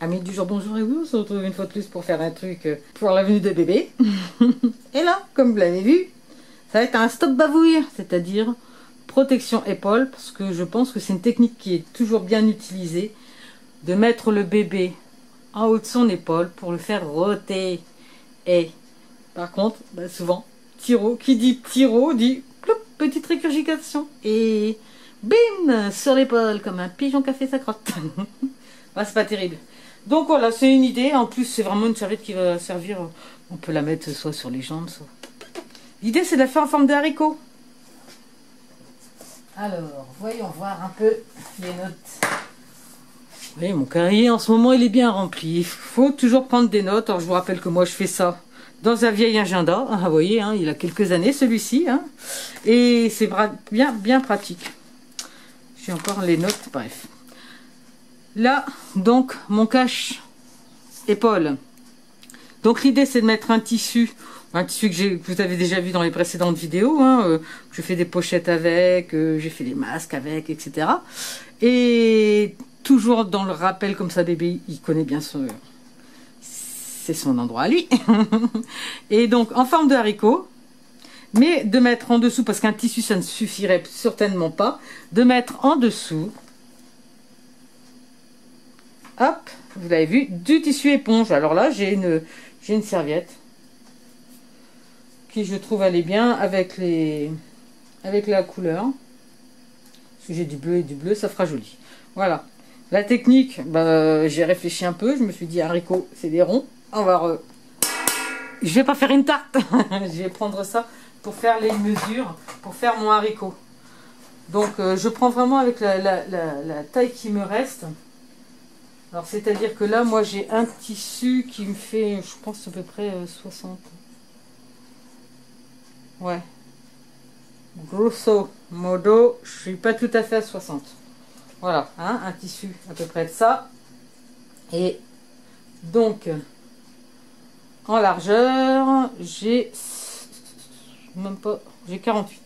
Amis du jour, bonjour et oui, on se retrouve une fois de plus pour faire un truc pour la venue de bébé. Et là, comme vous l'avez vu, ça va être un stop bavouille, c'est-à-dire protection épaule, parce que je pense que c'est une technique qui est toujours bien utilisée, de mettre le bébé en haut de son épaule pour le faire roter. Et par contre, souvent, tiro, qui dit tiro, dit ploup, petite récurgitation. Et bim, sur l'épaule, comme un pigeon qui a fait sa crotte. C'est pas terrible. Donc voilà, c'est une idée. En plus, c'est vraiment une serviette qui va servir. On peut la mettre soit sur les jambes, soit. L'idée, c'est de la faire en forme de haricot. Alors, voyons voir un peu les notes. Oui, mon cahier, en ce moment, il est bien rempli. Il faut toujours prendre des notes. Alors, je vous rappelle que moi, je fais ça dans un vieil agenda. Ah, vous voyez, hein, il a quelques années, celui-ci. Hein, et c'est bien pratique. J'ai encore les notes, bref. Là, donc, mon cache épaule. Donc, l'idée, c'est de mettre un tissu que vous avez déjà vu dans les précédentes vidéos. Hein, je fais des pochettes avec, j'ai fait des masques avec, etc. Et toujours dans le rappel, comme ça, bébé, il connaît bien c'est son endroit à lui. Et donc, en forme de haricot, mais de mettre en dessous, parce qu'un tissu, ça ne suffirait certainement pas, de mettre en dessous, hop, vous l'avez vu, du tissu éponge. Alors là, j'ai une serviette qui, je trouve, elle est bien avec la couleur. Parce que j'ai du bleu et du bleu, ça fera joli. Voilà. La technique, j'ai réfléchi un peu. Je me suis dit, haricot, c'est des ronds. Je vais pas faire une tarte. Je vais prendre ça pour faire les mesures, pour faire mon haricot. Donc, je prends vraiment avec la taille qui me reste. Alors, c'est-à-dire que là, moi, j'ai un tissu qui me fait, je pense, à peu près 60. Ouais. Grosso modo, je suis pas tout à fait à 60. Voilà, hein, un tissu à peu près de ça. Et donc, en largeur, j'ai 48.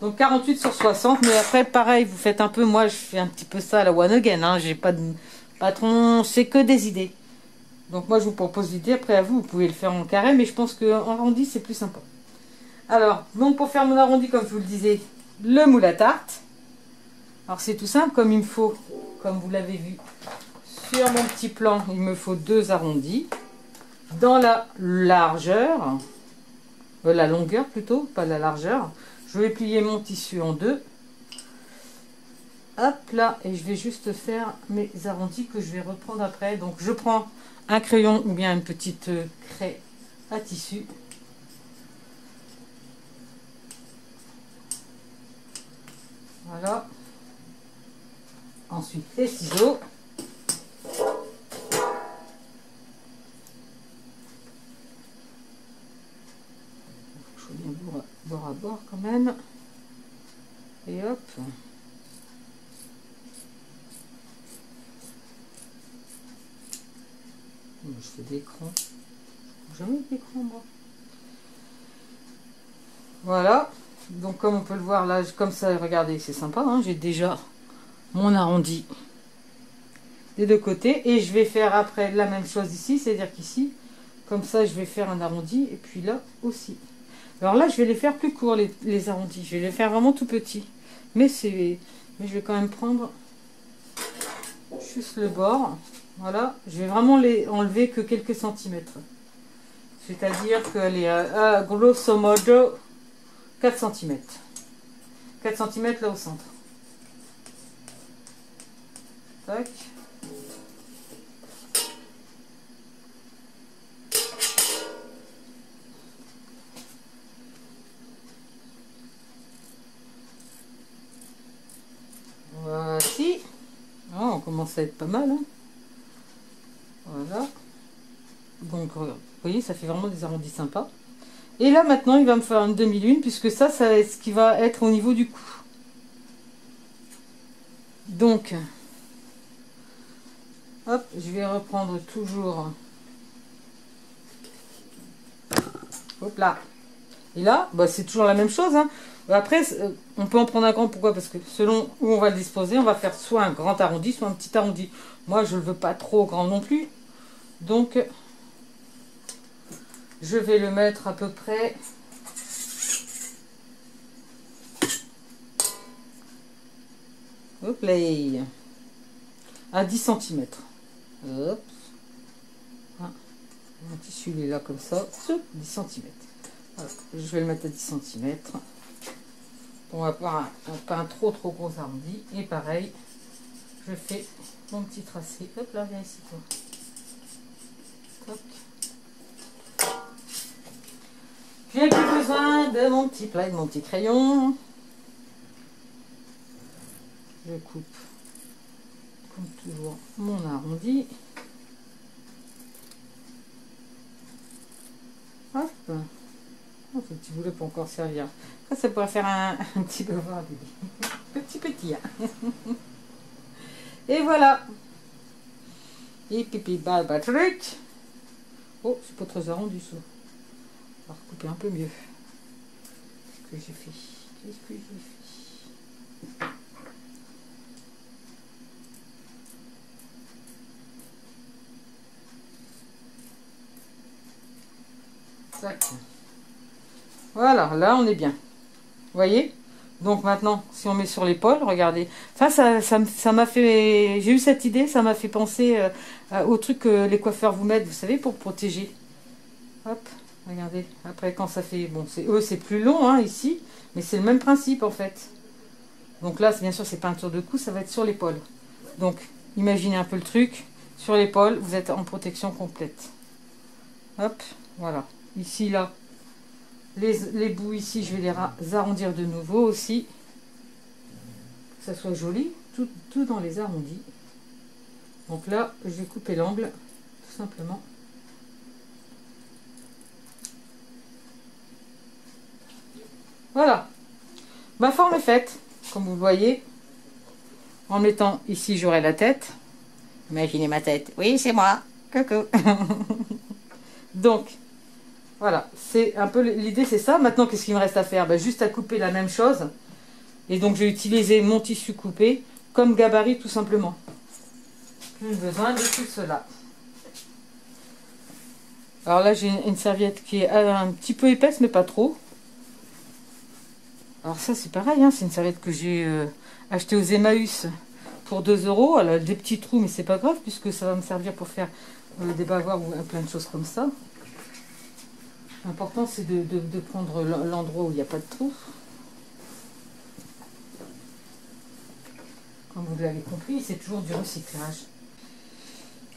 Donc 48 sur 60, mais après, pareil, vous faites un peu, moi, je fais un petit peu ça à la one again, hein, j'ai pas de patron, c'est que des idées. Donc moi, je vous propose l'idée, après à vous, vous pouvez le faire en carré, mais je pense qu'en arrondi, c'est plus sympa. Alors, donc pour faire mon arrondi, comme je vous le disais, le moule à tarte. Alors c'est tout simple, comme il me faut, comme vous l'avez vu, sur mon petit plan, il me faut 2 arrondis. Dans la largeur, la longueur plutôt, pas la largeur, je vais plier mon tissu en deux. Hop là, et je vais juste faire mes arrondis que je vais reprendre après. Donc je prends un crayon ou bien une petite craie à tissu. Voilà. Ensuite les ciseaux. Je vais bien bord à bord quand même. Et hop. Je fais des crans. Jamais des crans moi. Voilà. Donc comme on peut le voir là, comme ça, regardez, c'est sympa. Hein, j'ai déjà mon arrondi des deux côtés. Et je vais faire après la même chose ici. C'est-à-dire qu'ici, comme ça, je vais faire un arrondi. Et puis là aussi. Alors là, je vais les faire plus courts, les arrondis. Je vais les faire vraiment tout petits. Mais je vais quand même prendre juste le bord. Voilà. Je vais vraiment les enlever que quelques centimètres. C'est-à-dire qu'elle est à grosso modo 4 cm. 4 cm là au centre. Tac. Voici. Oh, on commence à être pas mal. Hein. Voilà. Donc, vous voyez, ça fait vraiment des arrondis sympas. Et là, maintenant, il va me faire une demi-lune, puisque ça c'est ce qui va être au niveau du cou. Donc, hop, je vais reprendre toujours. Hop là. Et là, c'est toujours la même chose. Hein. Après, on peut en prendre un grand. Pourquoi? Parce que selon où on va le disposer, on va faire soit un grand arrondi, soit un petit arrondi. Moi, je ne le veux pas trop grand non plus. Donc, je vais le mettre à peu près... Hop là, à 10 cm. Hop. Ah, mon tissu il est là comme ça. 10 cm. Voilà. Je vais le mettre à 10 cm. On va avoir pas un trop gros arrondi. Et pareil, je fais mon petit tracé. Hop là, viens ici toi. Toc. J'ai plus besoin de mon petit plat et de mon petit crayon. Je coupe comme toujours mon arrondi. Hop. Oh, ce petit boulot peut encore servir. Ça pourrait faire un petit devoir à bébé. Petit, hein. Et voilà. Et pipi baba truc. Oh, c'est pas très arrondi ça. On va recouper un peu mieux. Qu'est-ce que j'ai fait? Qu'est-ce que j'ai fait? Tac. Voilà, là on est bien. Vous voyez? Donc maintenant, si on met sur l'épaule, regardez. Ça m'a fait... J'ai eu cette idée, ça m'a fait penser au truc que les coiffeurs vous mettent, vous savez, pour protéger. Hop, regardez. Après, quand ça fait... Bon, c'est plus long, hein, ici. Mais c'est le même principe, en fait. Donc là, bien sûr, c'est peinture de cou, ça va être sur l'épaule. Donc, imaginez un peu le truc. Sur l'épaule, vous êtes en protection complète. Hop, voilà. Ici, là, les bouts ici, je vais les arrondir de nouveau aussi. Que ça soit joli, tout dans les arrondis. Donc là, je vais couper l'angle, tout simplement. Voilà. Ma forme est faite, comme vous le voyez. En mettant ici, j'aurai la tête. Imaginez ma tête. Oui, c'est moi. Coucou. Donc, voilà, c'est un peu l'idée, c'est ça. Maintenant, qu'est-ce qu'il me reste à faire? Ben, juste à couper la même chose. Et donc, je vais utiliser mon tissu coupé comme gabarit, tout simplement. Plus besoin de tout cela. Alors là, j'ai une serviette qui est un petit peu épaisse, mais pas trop. Alors ça, c'est pareil, hein, c'est une serviette que j'ai achetée aux Emmaüs pour 2 €. Elle a des petits trous, mais c'est pas grave, puisque ça va me servir pour faire des bavoirs ou plein de choses comme ça. L'important, c'est de prendre l'endroit où il n'y a pas de trou. Comme vous l'avez compris, c'est toujours du recyclage.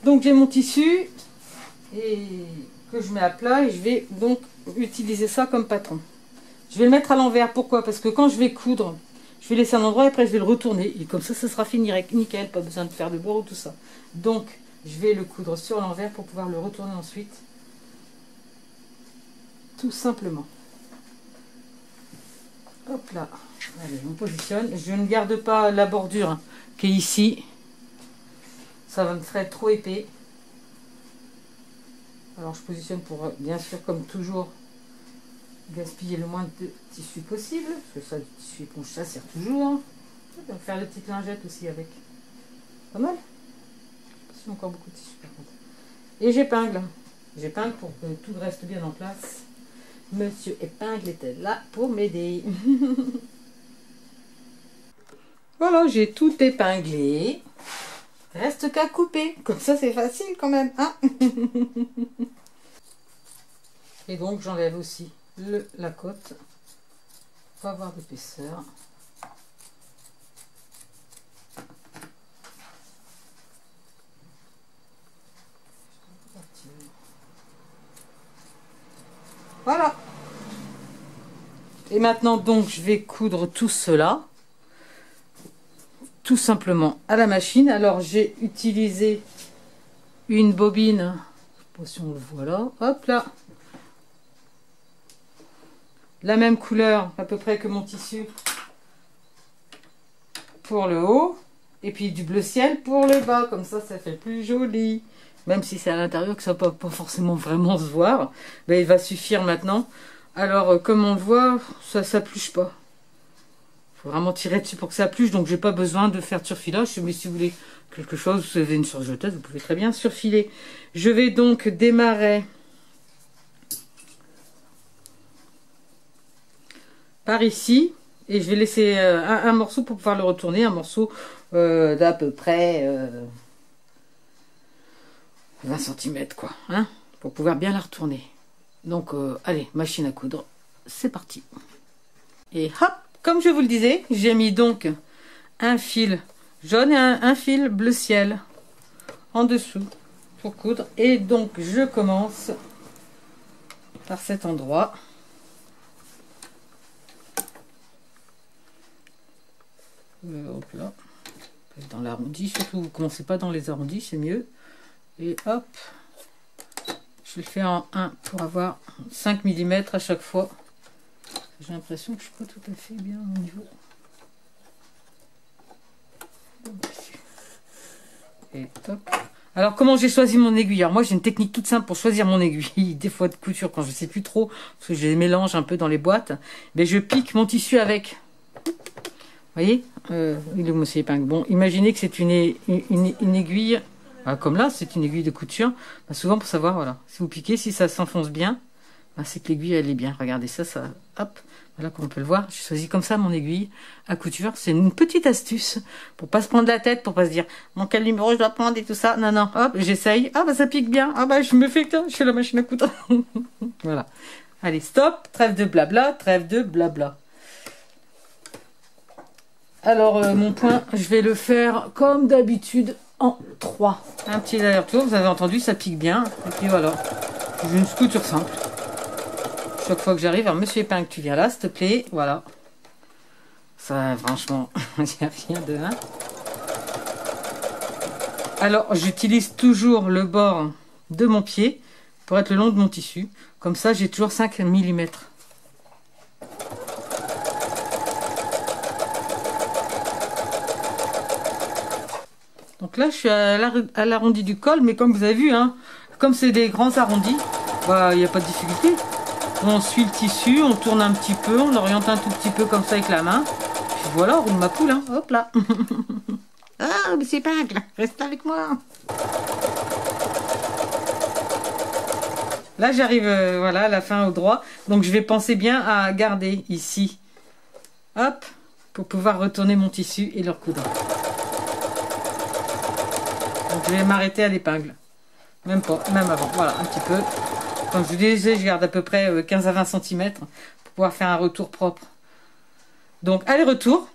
Donc, j'ai mon tissu et que je mets à plat et je vais donc utiliser ça comme patron. Je vais le mettre à l'envers. Pourquoi? Parce que quand je vais coudre, je vais laisser un endroit et après je vais le retourner. Et comme ça sera fini, nickel, pas besoin de faire de bourreau, tout ça. Donc, je vais le coudre sur l'envers pour pouvoir le retourner ensuite. Tout simplement. Hop là. Allez, on positionne. Je ne garde pas la bordure hein, qui est ici. Ça va me faire trop épais. Alors je positionne pour, bien sûr, comme toujours, gaspiller le moins de tissu possible. Parce que ça, le tissu éponge, ça sert toujours. On va faire des petites lingettes aussi avec. Pas mal. J'ai encore beaucoup de tissu par contre. Et j'épingle. J'épingle pour que tout reste bien en place. Monsieur Épingle était là pour m'aider. Voilà, j'ai tout épinglé. Reste qu'à couper. Comme ça, c'est facile quand même. Hein. Et donc, j'enlève aussi la côte pour avoir d'épaisseur. Voilà. Et maintenant, donc, je vais coudre tout cela. Tout simplement à la machine. Alors, j'ai utilisé une bobine. Je sais pas si on le voit là. Hop là. La même couleur, à peu près que mon tissu pour le haut. Et puis du bleu ciel pour le bas. Comme ça, ça fait plus joli. Même si c'est à l'intérieur que ça ne va pas forcément vraiment se voir. Ben, il va suffire maintenant. Alors, comme on le voit, ça ne s'appluche pas. faut vraiment tirer dessus pour que ça pluche, donc j'ai pas besoin de faire de surfilage. Mais si vous voulez quelque chose, vous avez une surjeteuse, vous pouvez très bien surfiler. Je vais donc démarrer par ici, et je vais laisser un morceau pour pouvoir le retourner, un morceau d'à peu près 20 cm, quoi, hein, pour pouvoir bien la retourner. Donc, allez, machine à coudre, c'est parti. Et hop, comme je vous le disais, j'ai mis donc un fil jaune et un fil bleu ciel en dessous pour coudre. Et donc, je commence par cet endroit. Hop là, dans l'arrondi, surtout vous commencez pas dans les arrondis, c'est mieux. Et hop, je le fais en 1 pour avoir 5 mm à chaque fois. J'ai l'impression que je suis pas tout à fait bien au niveau. Et hop. Alors comment j'ai choisi mon aiguille? Alors moi j'ai une technique toute simple pour choisir mon aiguille. Des fois de couture quand je sais plus trop, parce que je les mélange un peu dans les boîtes, mais je pique mon tissu avec. Vous voyez, il est où monsieur épingle? Bon, imaginez que c'est une aiguille, comme là, c'est une aiguille de couture. Bah, souvent pour savoir, voilà, si vous piquez, si ça s'enfonce bien, bah, c'est que l'aiguille elle est bien. Regardez ça, hop, voilà comme on peut le voir. J'ai choisi comme ça mon aiguille à couture. C'est une petite astuce pour pas se prendre la tête, pour pas se dire, bon quel numéro je dois prendre et tout ça. Non, non, hop, j'essaye. Ah bah ça pique bien. Ah bah je me fais que je fais la machine à coudre. Voilà. Allez, stop, trêve de blabla, trêve de blabla. Alors, mon point, je vais le faire comme d'habitude en 3. Un petit aller-retour, vous avez entendu, ça pique bien. Et puis voilà, j'ai une couture simple. Chaque fois que j'arrive, alors monsieur épingle, tu viens là, s'il te plaît. Voilà. Ça, franchement, il n'y a rien de... Hein. Alors, j'utilise toujours le bord de mon pied pour être le long de mon tissu. Comme ça, j'ai toujours 5 mm. Donc là, je suis à l'arrondi du col, mais comme vous avez vu, hein, comme c'est des grands arrondis, bah, il n'y a pas de difficulté. On suit le tissu, on tourne un petit peu, on l'oriente un tout petit peu comme ça avec la main. Puis voilà, on roule ma poule, hein. Hop là. Ah, mais c'est épingle, reste avec moi. Là, j'arrive voilà, à la fin au droit. Donc, je vais penser bien à garder ici. Hop, pour pouvoir retourner mon tissu et le recoudre. Donc je vais m'arrêter à l'épingle. Même pas, même avant. Voilà, un petit peu. Comme je vous disais, je garde à peu près 15 à 20 cm pour pouvoir faire un retour propre. Donc, aller-retour.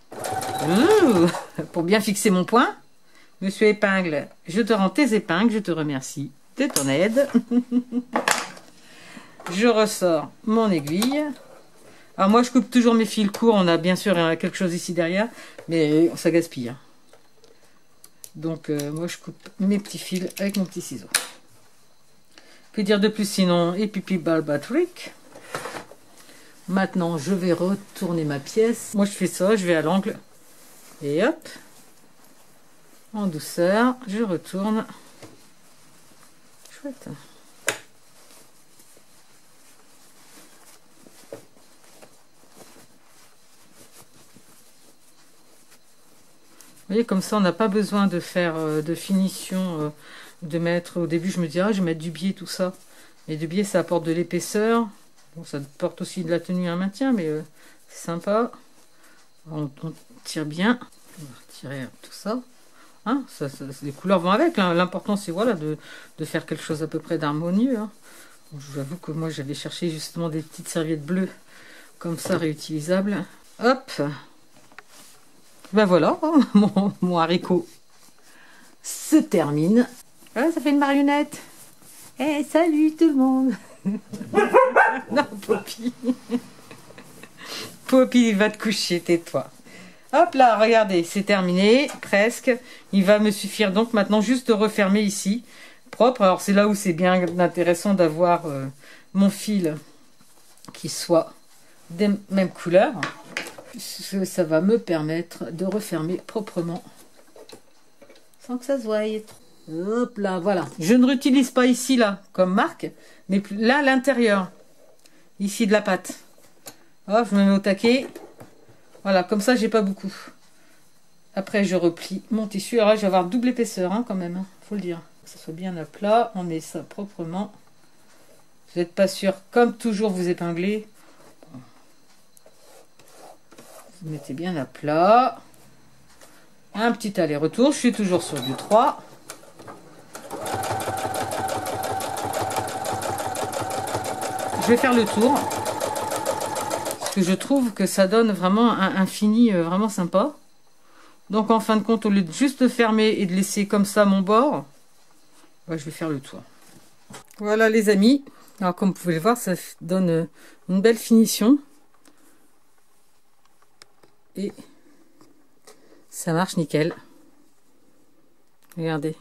Pour bien fixer mon point. Monsieur épingle, je te rends tes épingles. Je te remercie de ton aide. Je ressors mon aiguille. Alors moi, je coupe toujours mes fils courts. On a bien sûr quelque chose ici derrière. Mais ça gaspille. Donc, moi, je coupe mes petits fils avec mon petit ciseau. Que dire de plus sinon? Et pipi balba trick. Maintenant, je vais retourner ma pièce. Moi, je fais ça, je vais à l'angle. Et hop. En douceur, je retourne. Chouette. Vous voyez, comme ça, on n'a pas besoin de faire de finition, de mettre... Au début, je me disais, ah, je vais mettre du biais, tout ça. Mais du biais, ça apporte de l'épaisseur. Bon, ça apporte aussi de la tenue à un maintien, mais c'est sympa. On tire bien. On va retirer tout ça. Hein, les couleurs vont avec. L'important, c'est voilà, de faire quelque chose à peu près d'harmonieux. Hein. Bon, je vous avoue que moi, j'avais cherché justement des petites serviettes bleues, comme ça, réutilisables. Hop. Ben voilà, mon haricot se termine. Ah, ça fait une marionnette. Eh, salut tout le monde. Non, Poppy. Poppy, va te coucher, tais-toi. Hop là, regardez, c'est terminé, presque. Il va me suffire donc maintenant juste de refermer ici, propre. Alors c'est là où c'est bien intéressant d'avoir mon fil qui soit des mêmes couleurs. Ça va me permettre de refermer proprement sans que ça se voie. Hop là, voilà. Je ne réutilise pas ici, là, comme marque, mais là, à l'intérieur, ici de la patte. Hop, je me mets au taquet. Voilà, comme ça, j'ai pas beaucoup. Après, je replie mon tissu. Alors là, je vais avoir double épaisseur, hein, quand même. Hein, faut le dire. Que ça soit bien à plat. On met ça proprement. Vous n'êtes pas sûr, comme toujours, vous épinglez. Vous mettez bien à plat. Un petit aller-retour. Je suis toujours sur du 3. Je vais faire le tour. Parce que je trouve que ça donne vraiment un fini vraiment sympa. Donc en fin de compte, au lieu de juste fermer et de laisser comme ça mon bord, je vais faire le tour. Voilà les amis. Alors comme vous pouvez le voir, ça donne une belle finition. Et ça marche nickel. Regardez.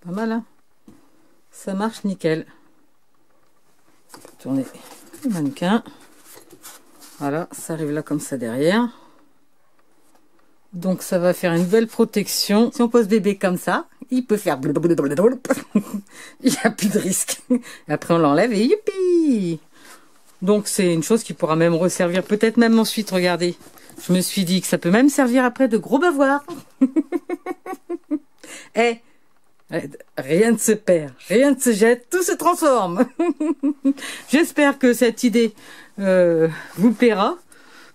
Pas mal, hein? Ça marche nickel. Tournez le mannequin. Voilà, ça arrive là comme ça derrière. Donc ça va faire une belle protection. Si on pose bébé comme ça, il peut faire il n'y a plus de risque. Après on l'enlève et youpi. Donc c'est une chose qui pourra même resservir, peut-être même ensuite, regardez. Je me suis dit que ça peut même servir après de gros bavoirs. Eh, rien ne se perd, rien ne se jette, tout se transforme. J'espère que cette idée vous plaira.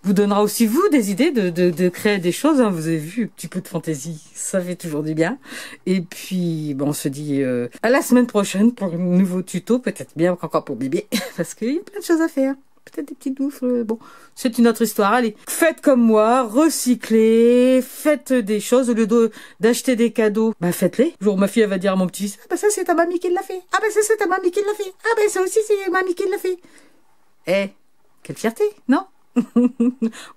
Vous donnera aussi, vous, des idées de créer des choses. Hein. Vous avez vu, un petit peu de fantaisie, ça fait toujours du bien. Et puis, bon, on se dit à la semaine prochaine pour un nouveau tuto. Peut-être bien encore pour bébé, parce qu'il y a plein de choses à faire. Peut-être des petites bouffes. Bon, c'est une autre histoire. Allez, faites comme moi, recyclez, faites des choses. Au lieu d'acheter des cadeaux, faites-les. Un jour, ma fille, elle va dire à mon petit, ah ça, c'est ta mamie qui l'a fait. Ah ça, c'est ta mamie qui l'a fait. Ah ça aussi, c'est mamie qui l'a fait. Eh, quelle fierté, non?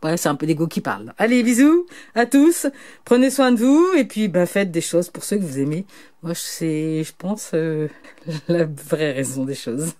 Ouais, c'est un peu l'ego qui parle. Allez, bisous à tous. Prenez soin de vous et puis faites des choses pour ceux que vous aimez. Moi, c'est, je pense, la vraie raison des choses.